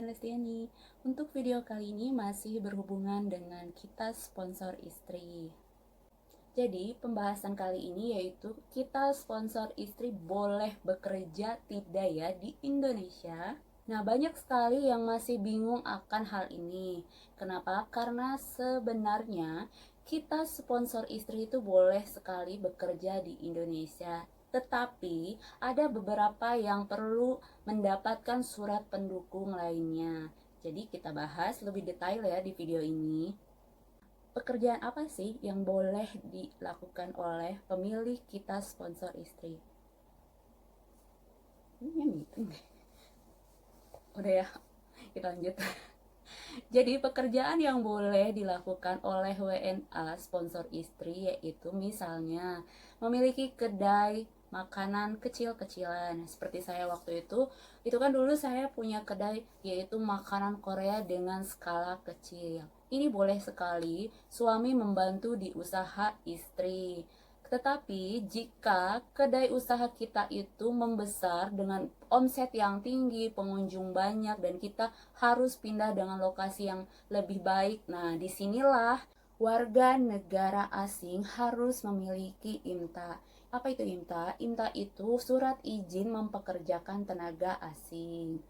Christian Lestiani. Untuk video kali ini masih berhubungan dengan kita sponsor istri. Jadi, pembahasan kali ini yaitu kita sponsor istri boleh bekerja tidak ya di Indonesia? Nah, banyak sekali yang masih bingung akan hal ini. Kenapa? Karena sebenarnya kita sponsor istri itu boleh sekali bekerja di Indonesia. Tetapi ada beberapa yang perlu mendapatkan surat pendukung lainnya. Jadi kita bahas lebih detail ya di video ini. Pekerjaan apa sih yang boleh dilakukan oleh pemilik kita sponsor istri? Ini meeting. Udah ya, kita lanjut. Jadi pekerjaan yang boleh dilakukan oleh WNA sponsor istri yaitu misalnya memiliki kedai makanan kecil-kecilan. Seperti saya waktu itu kan dulu saya punya kedai yaitu makanan Korea dengan skala kecil. Ini boleh sekali suami membantu di usaha istri. Tetapi jika kedai usaha kita itu membesar dengan omset yang tinggi, pengunjung banyak, dan kita harus pindah dengan lokasi yang lebih baik. Nah, disinilah warga negara asing harus memiliki IMTA. Apa itu IMTA? IMTA itu surat izin mempekerjakan tenaga asing.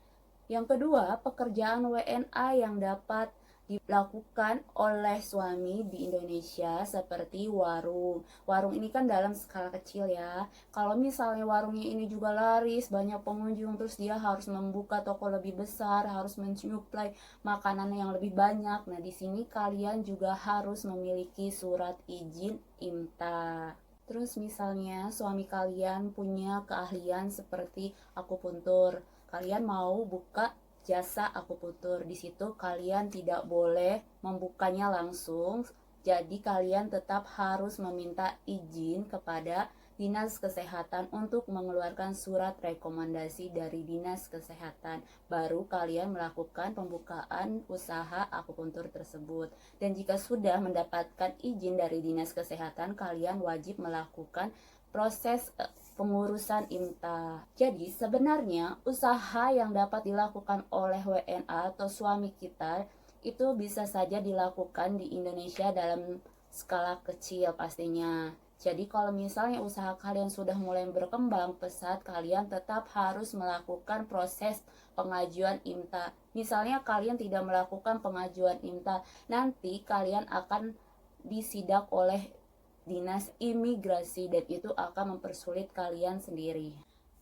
Yang kedua, pekerjaan WNA yang dapat dilakukan oleh suami di Indonesia seperti warung. Warung ini kan dalam skala kecil ya. Kalau misalnya warungnya ini juga laris, banyak pengunjung, terus dia harus membuka toko lebih besar, harus mensuplai makanan yang lebih banyak. Nah, di sini kalian juga harus memiliki surat izin IMTA. Terus misalnya suami kalian punya keahlian seperti akupuntur, kalian mau buka jasa akupuntur. Di situ kalian tidak boleh membukanya langsung. Jadi kalian tetap harus meminta izin kepada Dinas Kesehatan untuk mengeluarkan surat rekomendasi dari Dinas Kesehatan. Baru kalian melakukan pembukaan usaha akupuntur tersebut. Dan jika sudah mendapatkan izin dari Dinas Kesehatan, kalian wajib melakukan proses pengurusan IMTA. Jadi sebenarnya usaha yang dapat dilakukan oleh WNA atau suami kita itu bisa saja dilakukan di Indonesia dalam skala kecil pastinya. Jadi kalau misalnya usaha kalian sudah mulai berkembang pesat, kalian tetap harus melakukan proses pengajuan IMTA. Misalnya kalian tidak melakukan pengajuan IMTA, nanti kalian akan disidak oleh Dinas Imigrasi dan itu akan mempersulit kalian sendiri.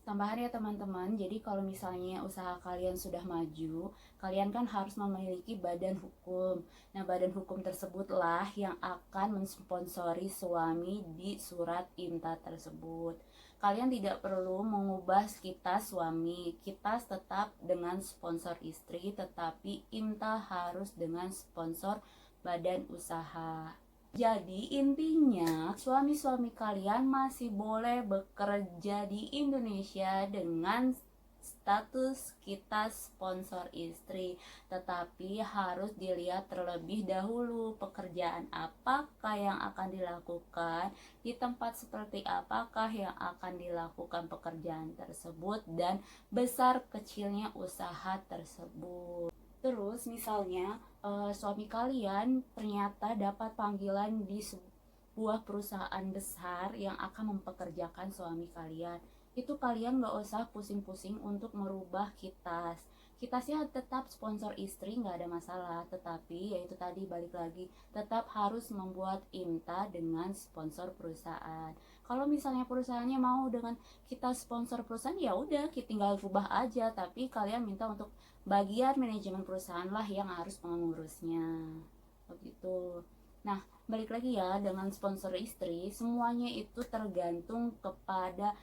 Tambahan ya teman-teman, jadi kalau misalnya usaha kalian sudah maju, kalian kan harus memiliki badan hukum. Nah, badan hukum tersebutlah yang akan mensponsori suami di surat IMTA tersebut. Kalian tidak perlu mengubah kita suami, kita tetap dengan sponsor istri, tetapi IMTA harus dengan sponsor badan usaha. Jadi intinya suami-suami kalian masih boleh bekerja di Indonesia dengan status kita sponsor istri, tetapi harus dilihat terlebih dahulu pekerjaan apakah yang akan dilakukan, di tempat seperti apakah yang akan dilakukan pekerjaan tersebut, dan besar kecilnya usaha tersebut. Terus misalnya suami kalian ternyata dapat panggilan di sebuah perusahaan besar yang akan mempekerjakan suami kalian. Itu kalian gak usah pusing-pusing untuk merubah kitas. Kitasnya tetap sponsor istri, gak ada masalah. Tetapi yaitu tadi balik lagi, tetap harus membuat IMTA dengan sponsor perusahaan. Kalau misalnya perusahaannya mau dengan kita sponsor perusahaan, ya udah kita tinggal rubah aja. Tapi kalian minta untuk bagian manajemen perusahaan lah yang harus mengurusnya begitu. Nah, balik lagi ya, dengan sponsor istri semuanya itu tergantung kepada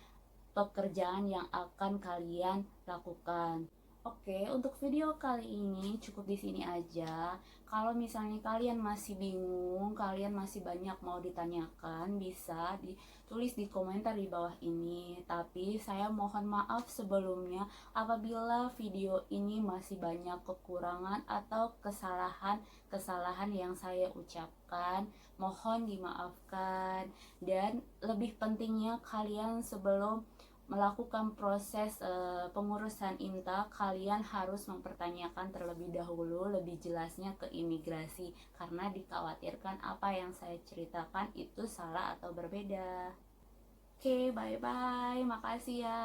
pekerjaan yang akan kalian lakukan. Oke, untuk video kali ini cukup di sini aja. Kalau misalnya kalian masih bingung, kalian masih banyak mau ditanyakan, bisa ditulis di komentar di bawah ini. Tapi saya mohon maaf sebelumnya apabila video ini masih banyak kekurangan atau kesalahan-kesalahan yang saya ucapkan. Mohon dimaafkan. Dan lebih pentingnya kalian sebelum melakukan proses pengurusan INTA, kalian harus mempertanyakan terlebih dahulu lebih jelasnya ke imigrasi, karena dikhawatirkan apa yang saya ceritakan itu salah atau berbeda. Oke, bye bye, makasih ya.